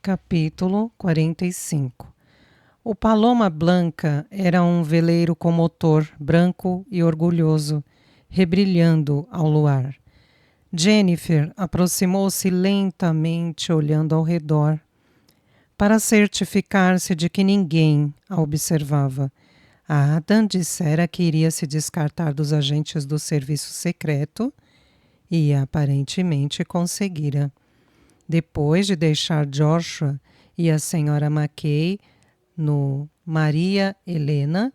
Capítulo 45. O Paloma Blanca era um veleiro com motor branco e orgulhoso, rebrilhando ao luar. Jennifer aproximou-se lentamente, olhando ao redor, para certificar-se de que ninguém a observava. A Adam dissera que iria se descartar dos agentes do serviço secreto e aparentemente conseguira. Depois de deixar Joshua e a senhora Mackay no Maria Helena,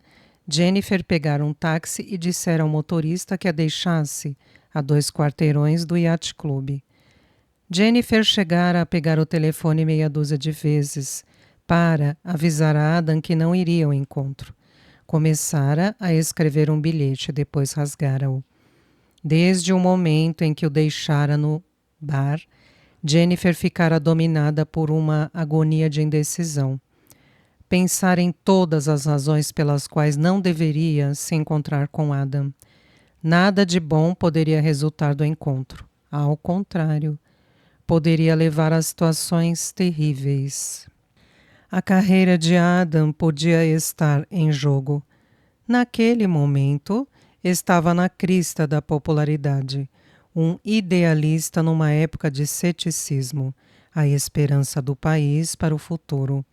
Jennifer pegara um táxi e dissera ao motorista que a deixasse a 2 quarteirões do Yacht Club. Jennifer chegara a pegar o telefone meia dúzia de vezes para avisar a Adam que não iria ao encontro. Começara a escrever um bilhete, depois rasgara-o. Desde o momento em que o deixara no bar, Jennifer ficara dominada por uma agonia de indecisão. Pensar em todas as razões pelas quais não deveria se encontrar com Adam. Nada de bom poderia resultar do encontro. Ao contrário, poderia levar a situações terríveis. A carreira de Adam podia estar em jogo. Naquele momento, estava na crista da popularidade. Um idealista numa época de ceticismo, a esperança do país para o futuro.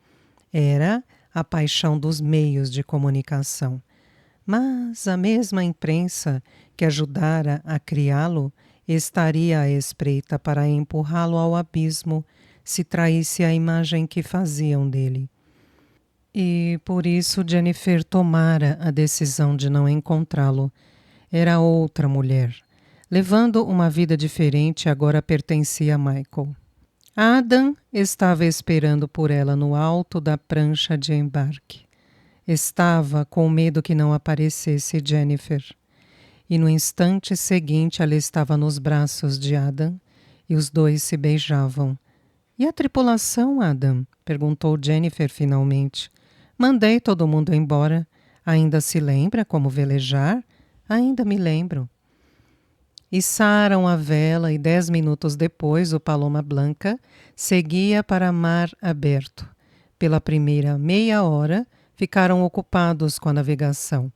Era a paixão dos meios de comunicação. Mas a mesma imprensa que ajudara a criá-lo estaria à espreita para empurrá-lo ao abismo se traísse a imagem que faziam dele. E por isso Jennifer tomara a decisão de não encontrá-lo. Era outra mulher. Levando uma vida diferente, agora pertencia a Michael. Adam estava esperando por ela no alto da prancha de embarque. Estava com medo que não aparecesse Jennifer. E no instante seguinte ela estava nos braços de Adam e os dois se beijavam. E a tripulação, Adam? Perguntou Jennifer finalmente. Mandei todo mundo embora. Ainda se lembra como velejar? Ainda me lembro. Içaram a vela e 10 minutos depois o Paloma Blanca seguia para mar aberto. Pela primeira meia hora ficaram ocupados com a navegação,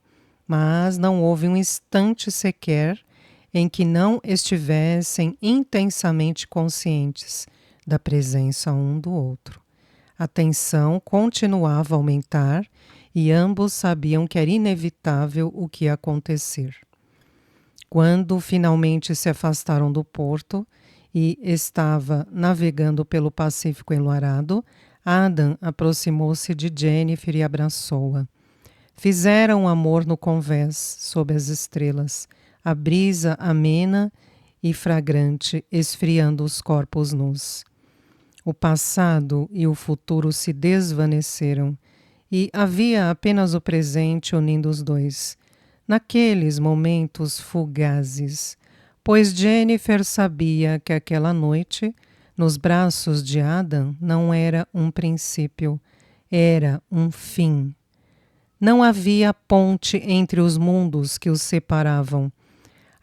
mas não houve um instante sequer em que não estivessem intensamente conscientes da presença um do outro. A tensão continuava a aumentar e ambos sabiam que era inevitável o que ia acontecer. Quando finalmente se afastaram do porto e estava navegando pelo Pacífico enluarado, Adam aproximou-se de Jennifer e abraçou-a. Fizeram amor no convés, sob as estrelas, a brisa amena e fragrante esfriando os corpos nus. O passado e o futuro se desvaneceram e havia apenas o presente unindo os dois. Naqueles momentos fugazes, pois Jennifer sabia que aquela noite, nos braços de Adam, não era um princípio, era um fim. Não havia ponte entre os mundos que os separavam.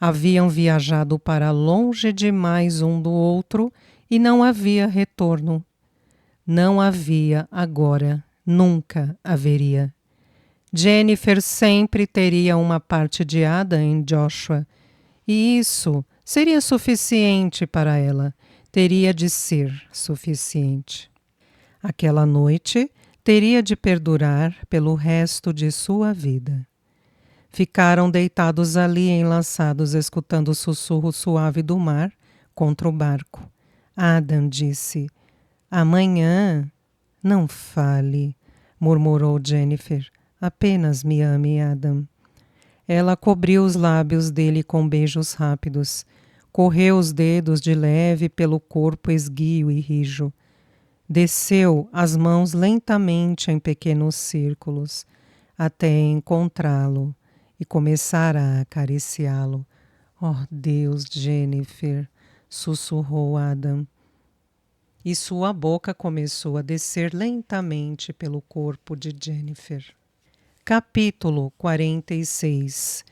Haviam viajado para longe demais um do outro e não havia retorno. Não havia agora, nunca haveria. Jennifer sempre teria uma parte de Adam em Joshua, e isso seria suficiente para ela, teria de ser suficiente. Aquela noite teria de perdurar pelo resto de sua vida. Ficaram deitados ali enlaçados, escutando o sussurro suave do mar contra o barco. Adam disse: "Amanhã, não fale", murmurou Jennifer. "Apenas me ame, Adam." Ela cobriu os lábios dele com beijos rápidos. Correu os dedos de leve pelo corpo esguio e rijo. Desceu as mãos lentamente em pequenos círculos, até encontrá-lo e começar a acariciá-lo. "Oh, Deus, Jennifer", sussurrou Adam. E sua boca começou a descer lentamente pelo corpo de Jennifer. Capítulo 46.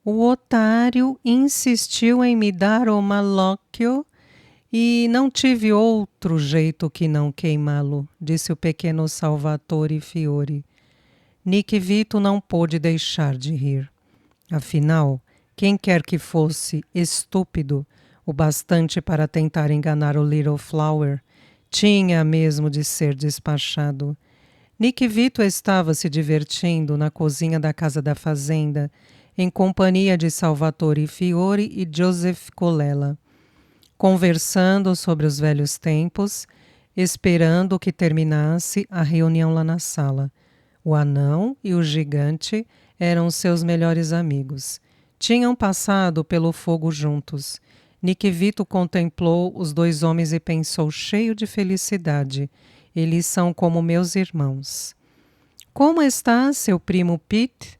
O otário insistiu em me dar o malóquio E não tive outro jeito que não queimá-lo, disse o pequeno Salvatore Fiore. Nick Vito não pôde deixar de rir. Afinal, quem quer que fosse estúpido o bastante para tentar enganar o Little Flower, tinha mesmo de ser despachado. Nick Vito estava se divertindo na cozinha da casa da fazenda, em companhia de Salvatore Fiore e Joseph Colella, conversando sobre os velhos tempos, esperando que terminasse a reunião lá na sala. O anão e o gigante eram seus melhores amigos. Tinham passado pelo fogo juntos. Nick Vito contemplou os dois homens e pensou cheio de felicidade. Eles são como meus irmãos. Como está seu primo Pete?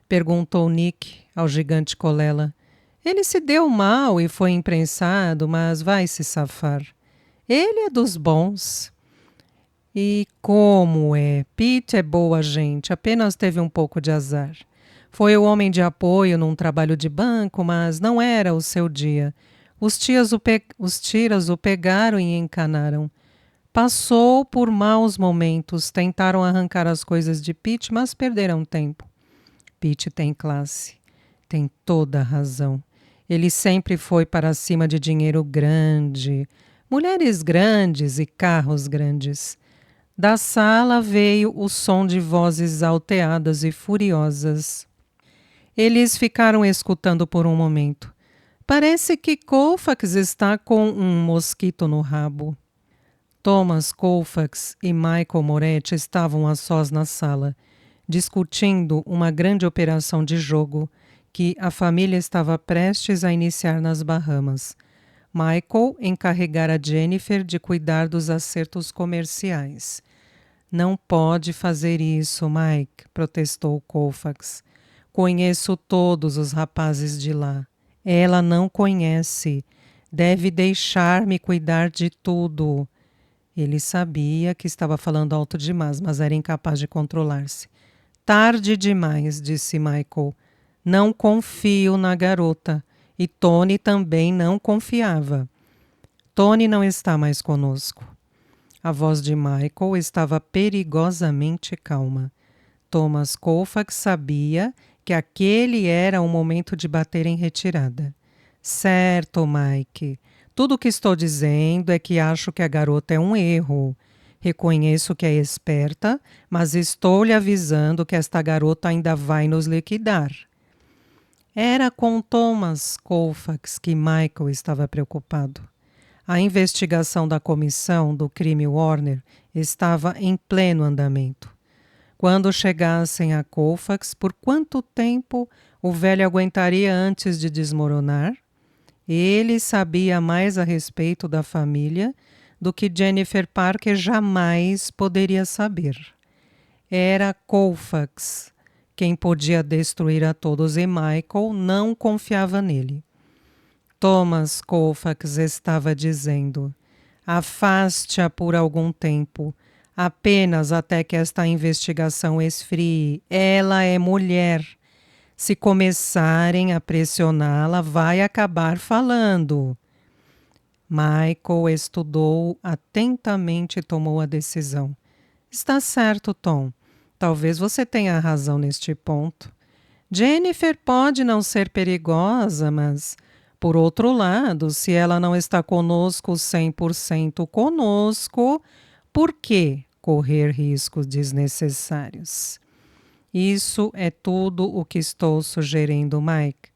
Perguntou Nick ao gigante Colella. Ele se deu mal e foi imprensado, mas vai se safar. Ele é dos bons. E como é? Pete é boa gente, apenas teve um pouco de azar. Foi o homem de apoio num trabalho de banco, mas não era o seu dia. Os tiras o pegaram e encanaram. Passou por maus momentos, tentaram arrancar as coisas de Pete, mas perderam tempo. Pete tem classe, tem toda a razão. Ele sempre foi para cima de dinheiro grande, mulheres grandes e carros grandes. Da sala veio o som de vozes alteadas e furiosas. Eles ficaram escutando por um momento. Parece que Colfax está com um mosquito no rabo. Thomas Colfax e Michael Moretti estavam a sós na sala, discutindo uma grande operação de jogo que a família estava prestes a iniciar nas Bahamas. Michael encarregara Jennifer de cuidar dos acertos comerciais. Não pode fazer isso, Mike, protestou Colfax. Conheço todos os rapazes de lá. Ela não conhece. Deve deixar-me cuidar de tudo. Ele sabia que estava falando alto demais, mas era incapaz de controlar-se. Tarde demais, disse Michael. Não confio na garota. E Tony também não confiava. Tony não está mais conosco. A voz de Michael estava perigosamente calma. Thomas Colfax sabia que aquele era o momento de bater em retirada. Certo, Mike. Tudo o que estou dizendo é que acho que a garota é um erro. Reconheço que é esperta, mas estou lhe avisando que esta garota ainda vai nos liquidar. Era com Thomas Colfax que Michael estava preocupado. A investigação da comissão do crime Warner estava em pleno andamento. Quando chegassem a Colfax, por quanto tempo o velho aguentaria antes de desmoronar? Ele sabia mais a respeito da família do que Jennifer Parker jamais poderia saber. Era Colfax quem podia destruir a todos e Michael não confiava nele. Thomas Colfax estava dizendo: afaste-a por algum tempo, apenas até que esta investigação esfrie. Ela é mulher. Se começarem a pressioná-la, vai acabar falando. Michael estudou atentamente e tomou a decisão. Está certo, Tom. Talvez você tenha razão neste ponto. Jennifer pode não ser perigosa, mas, por outro lado, se ela não está conosco 100% conosco, por que correr riscos desnecessários? Isso é tudo o que estou sugerindo, Mike.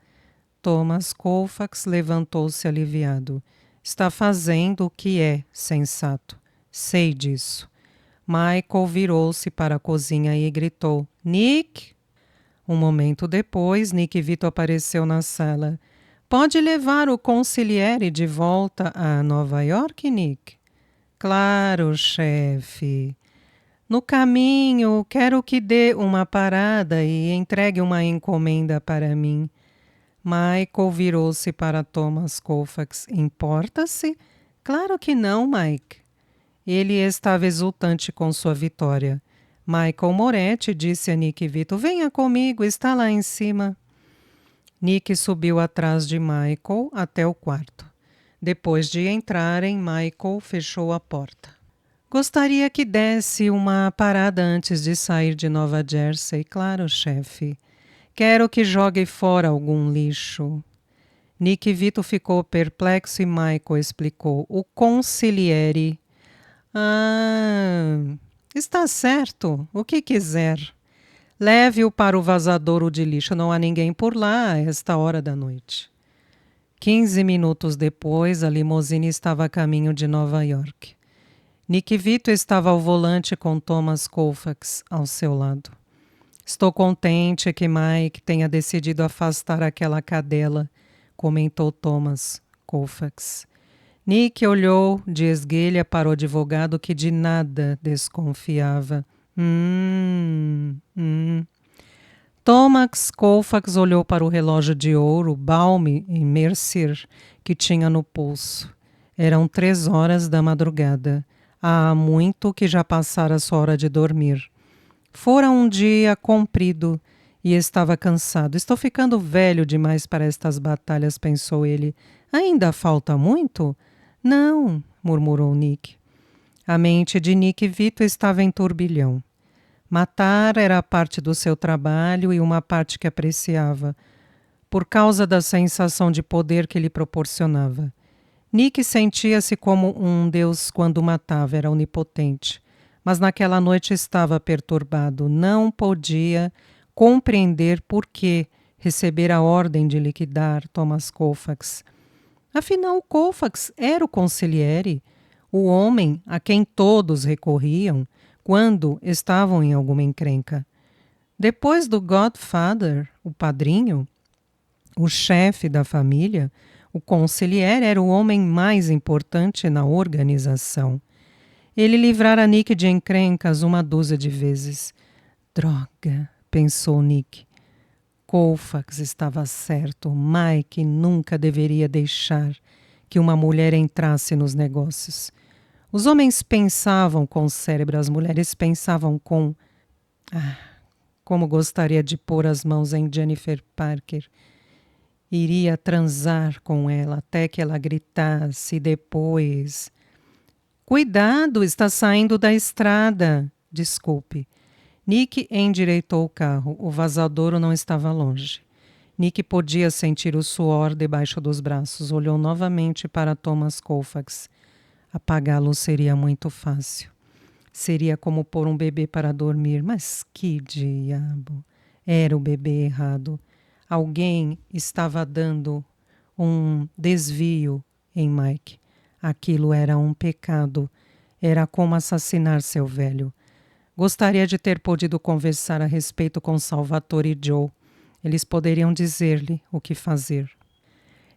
Thomas Colfax levantou-se aliviado. Está fazendo o que é sensato. Sei disso. Michael virou-se para a cozinha e gritou: Nick! Um momento depois, Nick Vito apareceu na sala. Pode levar o consigliere de volta a Nova York, Nick? Claro, chefe. No caminho, quero que dê uma parada e entregue uma encomenda para mim. Michael virou-se para Thomas Colfax. Importa-se? Claro que não, Mike. Ele estava exultante com sua vitória. Michael Moretti disse a Nick Vito: venha comigo, está lá em cima. Nick subiu atrás de Michael até o quarto. Depois de entrarem, Michael fechou a porta. Gostaria que desse uma parada antes de sair de Nova Jersey, claro, chefe. Quero que jogue fora algum lixo. Nick Vito ficou perplexo e Michael explicou. O consigliere. Ah, está certo. O que quiser. Leve-o para o vazadouro de lixo. Não há ninguém por lá a esta hora da noite. 15 minutos depois, a limusine estava a caminho de Nova York. Nick Vito estava ao volante com Thomas Colfax ao seu lado. Estou contente que Mike tenha decidido afastar aquela cadela, comentou Thomas Colfax. Nick olhou de esguelha para o advogado que de nada desconfiava. Thomas Colfax olhou para o relógio de ouro, Balme e Mercer, que tinha no pulso. Eram 3 horas da madrugada. Há muito que já passara sua hora de dormir. Fora um dia comprido e estava cansado. Estou ficando velho demais para estas batalhas, pensou ele. Ainda falta muito? Não, murmurou Nick. A mente de Nick Vito estava em turbilhão. Matar era parte do seu trabalho e uma parte que apreciava, por causa da sensação de poder que lhe proporcionava. Nick sentia-se como um deus quando matava, era onipotente. Mas naquela noite estava perturbado. Não podia compreender por que receber a ordem de liquidar Thomas Colfax. Afinal, Colfax era o consigliere, o homem a quem todos recorriam quando estavam em alguma encrenca. Depois do Godfather, o padrinho, o chefe da família, o consigliere era o homem mais importante na organização. Ele livrara Nick de encrencas 1 dúzia de vezes. Droga, pensou Nick. Colfax estava certo. Mike nunca deveria deixar que uma mulher entrasse nos negócios. Os homens pensavam com o cérebro, as mulheres pensavam com... como gostaria de pôr as mãos em Jennifer Parker. Iria transar com ela até que ela gritasse e depois... Cuidado, está saindo da estrada. Desculpe. Nick endireitou o carro. O vazadouro não estava longe. Nick podia sentir o suor debaixo dos braços. Olhou novamente para Thomas Colfax. Apagá-lo seria muito fácil. Seria como pôr um bebê para dormir. Mas que diabo! Era o bebê errado. Alguém estava dando um desvio em Mike. Aquilo era um pecado. Era como assassinar seu velho. Gostaria de ter podido conversar a respeito com Salvatore e Joe. Eles poderiam dizer-lhe o que fazer.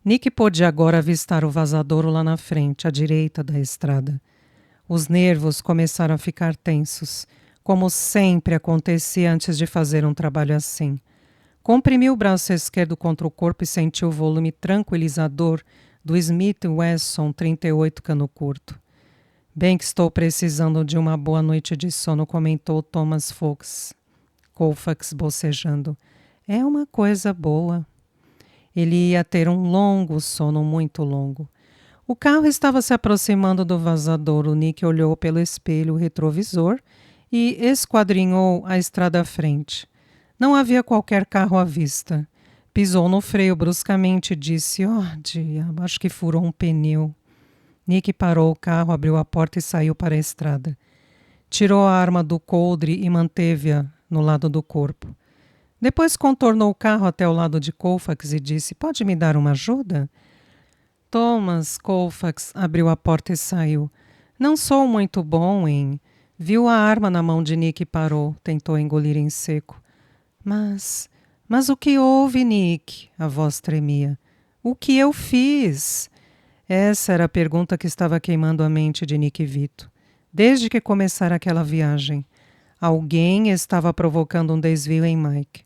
Nick pôde agora avistar o vazadouro lá na frente, à direita da estrada. Os nervos começaram a ficar tensos, como sempre acontecia antes de fazer um trabalho assim. Comprimiu o braço esquerdo contra o corpo e sentiu o volume tranquilizador do Smith Wesson 38 cano curto. Bem que estou precisando de uma boa noite de sono, comentou Thomas Colfax bocejando. É uma coisa boa. Ele ia ter um longo sono, muito longo. O carro estava se aproximando do vazadouro. Nick olhou pelo espelho retrovisor e esquadrinhou a estrada à frente. Não havia qualquer carro à vista. Pisou no freio bruscamente e disse, diabo, acho que furou um pneu. Nick parou o carro, abriu a porta e saiu para a estrada. Tirou a arma do coldre e manteve-a no lado do corpo. Depois contornou o carro até o lado de Colfax e disse, pode me dar uma ajuda? Thomas Colfax abriu a porta e saiu. Não sou muito bom em... Viu a arma na mão de Nick e parou. Tentou engolir em seco. Mas o que houve, Nick? A voz tremia. O que eu fiz? Essa era a pergunta que estava queimando a mente de Nick Vito. Desde que começara aquela viagem, alguém estava provocando um desvio em Mike.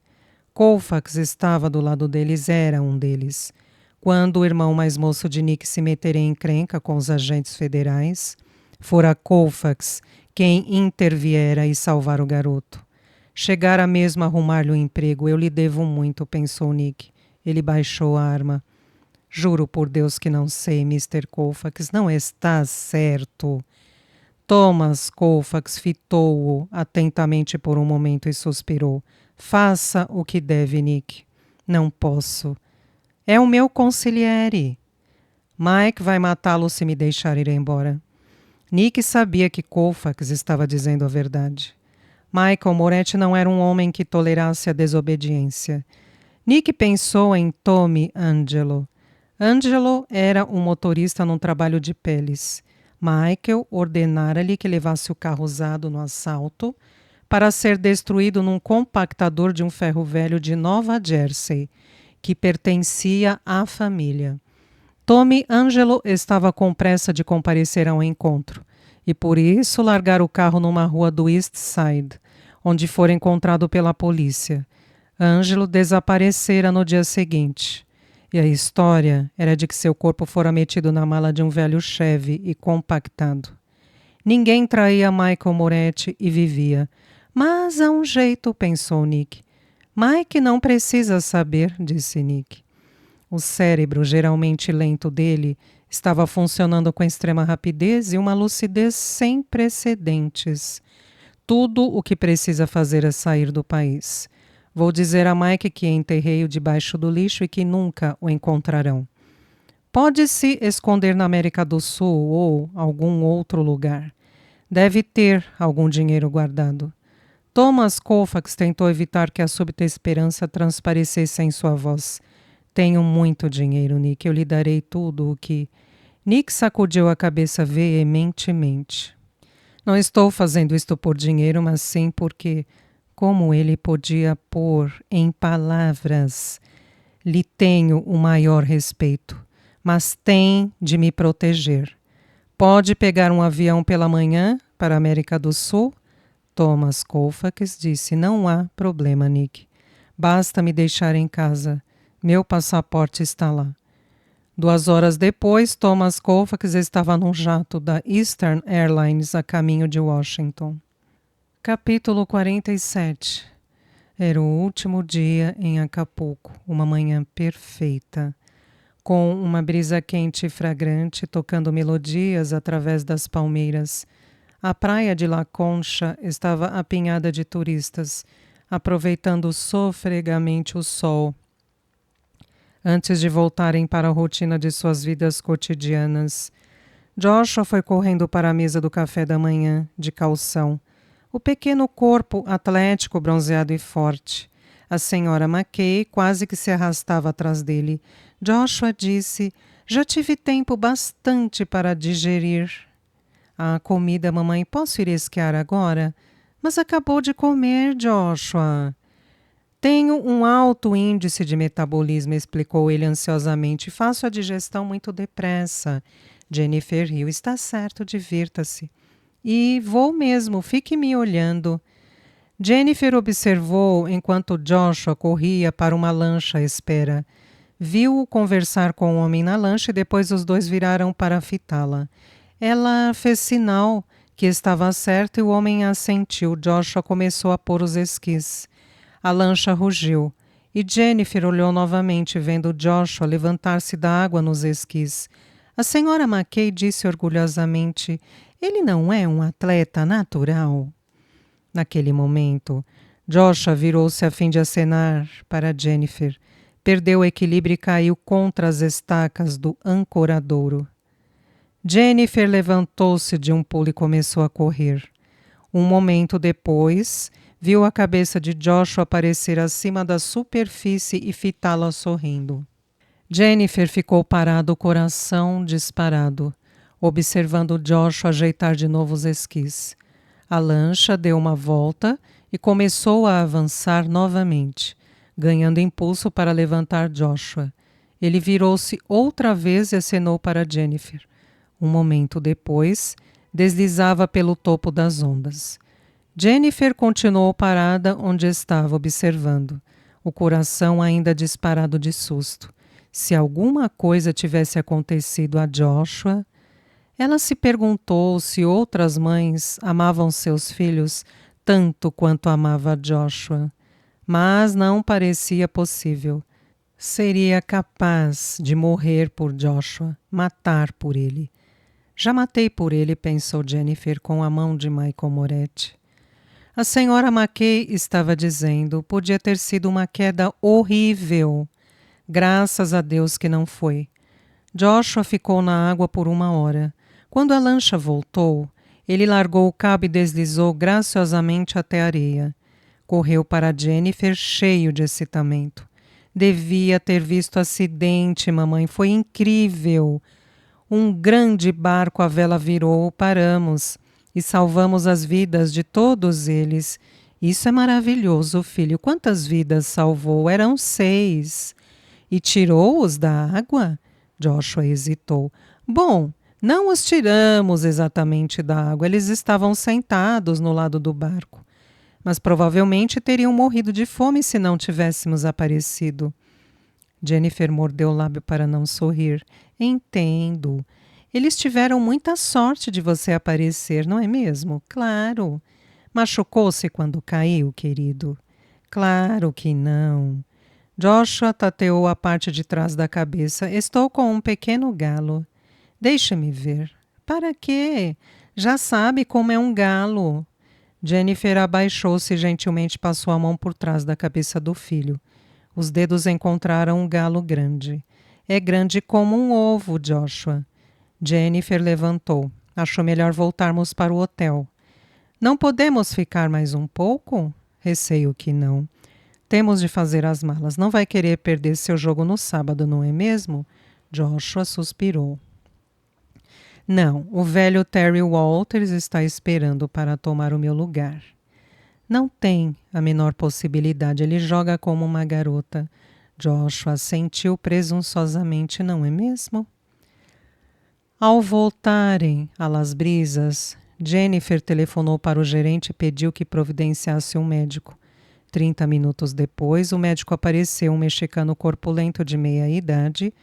Colfax estava do lado deles, era um deles. Quando o irmão mais moço de Nick se meteria em encrenca com os agentes federais, fora Colfax quem interviera e salvar o garoto. Chegara mesmo a arrumar-lhe um emprego. Eu lhe devo muito, pensou Nick. Ele baixou a arma. Juro por Deus que não sei, Mr. Colfax, não está certo. Thomas Colfax fitou-o atentamente por um momento e suspirou. Faça o que deve, Nick. Não posso. É o meu consigliere. Mike vai matá-lo se me deixar ir embora. Nick sabia que Colfax estava dizendo a verdade. Michael Moretti não era um homem que tolerasse a desobediência. Nick pensou em Tommy Angelo. Angelo era um motorista num trabalho de peles. Michael ordenara-lhe que levasse o carro usado no assalto para ser destruído num compactador de um ferro velho de Nova Jersey, que pertencia à família. Tommy Angelo estava com pressa de comparecer ao encontro e por isso largara o carro numa rua do East Side, onde fora encontrado pela polícia. Angelo desaparecera no dia seguinte. E a história era de que seu corpo fora metido na mala de um velho Chevy e compactado. Ninguém traía Michael Moretti e vivia. Mas há um jeito, pensou Nick. Mike não precisa saber, disse Nick. O cérebro, geralmente lento dele, estava funcionando com extrema rapidez e uma lucidez sem precedentes. Tudo o que precisa fazer é sair do país. Vou dizer a Mike que enterrei-o debaixo do lixo e que nunca o encontrarão. Pode se esconder na América do Sul ou algum outro lugar. Deve ter algum dinheiro guardado. Thomas Colfax tentou evitar que a súbita esperança transparecesse em sua voz. Tenho muito dinheiro, Nick. Eu lhe darei tudo o que... Nick sacudiu a cabeça veementemente. Não estou fazendo isto por dinheiro, mas sim porque... Como ele podia pôr em palavras? Lhe tenho o maior respeito, mas tem de me proteger. Pode pegar um avião pela manhã para a América do Sul? Thomas Colfax disse, não há problema, Nick. Basta me deixar em casa. Meu passaporte está lá. 2 horas depois, Thomas Colfax estava num jato da Eastern Airlines a caminho de Washington. Capítulo 47. Era o último dia em Acapulco, uma manhã perfeita, com uma brisa quente e fragrante tocando melodias através das palmeiras. A praia de La Concha estava apinhada de turistas, aproveitando sofregamente o sol, antes de voltarem para a rotina de suas vidas cotidianas. Joshua foi correndo para a mesa do café da manhã, de calção. O pequeno corpo atlético, bronzeado e forte. A senhora McKay quase que se arrastava atrás dele. Joshua disse, já tive tempo bastante para digerir. A comida, mamãe, posso ir esquiar agora? Mas acabou de comer, Joshua. Tenho um alto índice de metabolismo, explicou ele ansiosamente. Faço a digestão muito depressa. Jennifer riu. Está certo, divirta-se. E vou mesmo, fique me olhando. Jennifer observou enquanto Joshua corria para uma lancha à espera. Viu-o conversar com o homem na lancha e depois os dois viraram para fitá-la. Ela fez sinal que estava certo e o homem assentiu. Joshua começou a pôr os esquis. A lancha rugiu e Jennifer olhou novamente, vendo Joshua levantar-se da água nos esquis. A senhora McKay disse orgulhosamente, ele não é um atleta natural. Naquele momento, Joshua virou-se a fim de acenar para Jennifer. Perdeu o equilíbrio e caiu contra as estacas do ancoradouro. Jennifer levantou-se de um pulo e começou a correr. Um momento depois, viu a cabeça de Joshua aparecer acima da superfície e fitá-la sorrindo. Jennifer ficou parada, o coração disparado, observando Joshua ajeitar de novo os esquis. A lancha deu uma volta e começou a avançar novamente, ganhando impulso para levantar Joshua. Ele virou-se outra vez e acenou para Jennifer. Um momento depois, deslizava pelo topo das ondas. Jennifer continuou parada onde estava, observando, o coração ainda disparado de susto. Se alguma coisa tivesse acontecido a Joshua, ela se perguntou se outras mães amavam seus filhos tanto quanto amava Joshua. Mas não parecia possível. seria capaz de morrer por Joshua, matar por ele. Já matei por ele, pensou Jennifer com a mão de Michael Moretti. A senhora Mackay estava dizendo, podia ter sido uma queda horrível. Graças a Deus que não foi. Joshua ficou na água por 1 hora. Quando a lancha voltou, ele largou o cabo e deslizou graciosamente até a areia. Correu para Jennifer cheio de excitamento. Devia ter visto acidente, mamãe. Foi incrível. Um grande barco à vela virou, paramos e salvamos as vidas de todos eles. Isso é maravilhoso, filho. Quantas vidas salvou? Eram 6. E tirou-os da água? Joshua hesitou. Bom, não os tiramos exatamente da água. Eles estavam sentados no lado do barco. Mas provavelmente teriam morrido de fome se não tivéssemos aparecido. Jennifer mordeu o lábio para não sorrir. Entendo. Eles tiveram muita sorte de você aparecer, não é mesmo? Claro. Machucou-se quando caiu, querido? Claro que não. Joshua tateou a parte de trás da cabeça. Estou com um pequeno galo. Deixe-me ver. Para quê? Já sabe como é um galo. Jennifer abaixou-se e gentilmente passou a mão por trás da cabeça do filho. Os dedos encontraram um galo grande. É grande como um ovo, Joshua. Jennifer levantou. Achou melhor voltarmos para o hotel. Não podemos ficar mais um pouco? Receio que não. Temos de fazer as malas. Não vai querer perder seu jogo no sábado, não é mesmo? Joshua suspirou. Não, o velho Terry Walters está esperando para tomar o meu lugar. Não tem a menor possibilidade. Ele joga como uma garota. Joshua assentiu presunçosamente, não é mesmo? Ao voltarem a Las Brisas, Jennifer telefonou para o gerente e pediu que providenciasse um médico. 30 minutos depois, o médico apareceu, um mexicano corpulento de meia-idade,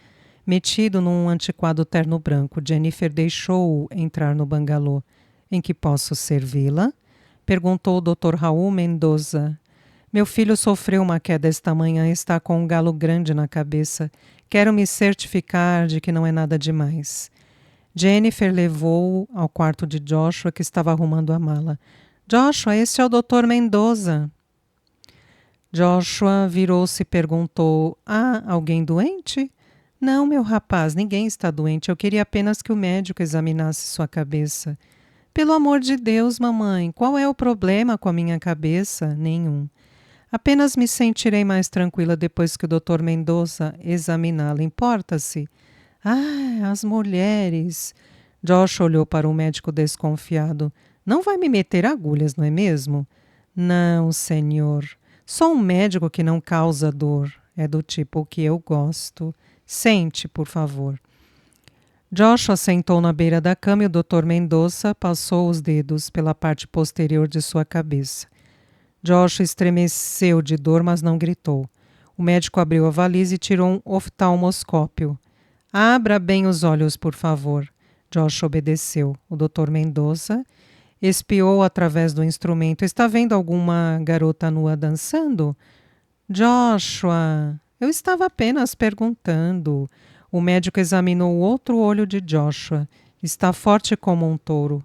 metido num antiquado terno branco. Jennifer deixou-o entrar no bangalô. Em que posso servi-la? Perguntou o Dr. Raul Mendoza. Meu filho sofreu uma queda esta manhã e está com um galo grande na cabeça. Quero me certificar de que não é nada demais. Jennifer levou-o ao quarto de Joshua, que estava arrumando a mala. Joshua, este é o Dr. Mendoza. Joshua virou-se e perguntou, há alguém doente? Não, meu rapaz, ninguém está doente. Eu queria apenas que o médico examinasse sua cabeça. Pelo amor de Deus, mamãe, qual é o problema com a minha cabeça? Nenhum. Apenas me sentirei mais tranquila depois que o Dr. Mendoza examiná-la. Importa-se? Ah, as mulheres. Josh olhou para o médico desconfiado. Não vai me meter agulhas, não é mesmo? Não, senhor. Sou um médico que não causa dor. É do tipo que eu gosto. Sente, por favor. Joshua sentou na beira da cama e o Dr. Mendoza passou os dedos pela parte posterior de sua cabeça. Joshua estremeceu de dor, mas não gritou. O médico abriu a valise e tirou um oftalmoscópio. Abra bem os olhos, por favor. Joshua obedeceu. O Dr. Mendoza espiou através do instrumento. Está vendo alguma garota nua dançando? Joshua, eu estava apenas perguntando. O médico examinou o outro olho de Joshua. Está forte como um touro.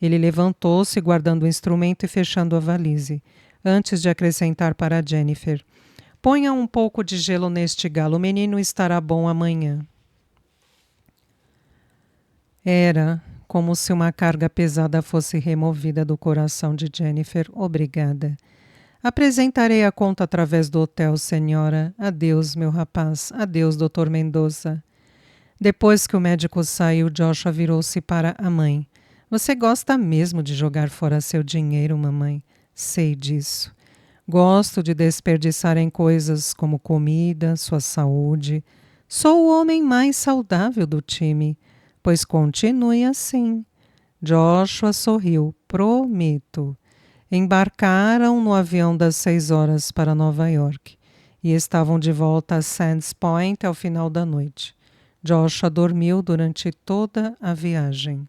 Ele levantou-se, guardando o instrumento e fechando a valise, antes de acrescentar para Jennifer. Ponha um pouco de gelo neste galo. O menino estará bom amanhã. Era como se uma carga pesada fosse removida do coração de Jennifer. Obrigada. Apresentarei a conta através do hotel, senhora. Adeus, meu rapaz. Adeus, Dr. Mendoza. Depois que o médico saiu, Joshua virou-se para a mãe. Você gosta mesmo de jogar fora seu dinheiro, mamãe? Sei disso. Gosto de desperdiçar em coisas como comida, sua saúde. Sou o homem mais saudável do time. Pois continue assim. Joshua sorriu. Prometo. Embarcaram no avião das 6 horas para Nova York e estavam de volta a Sands Point ao final da noite. Joshua dormiu durante toda a viagem.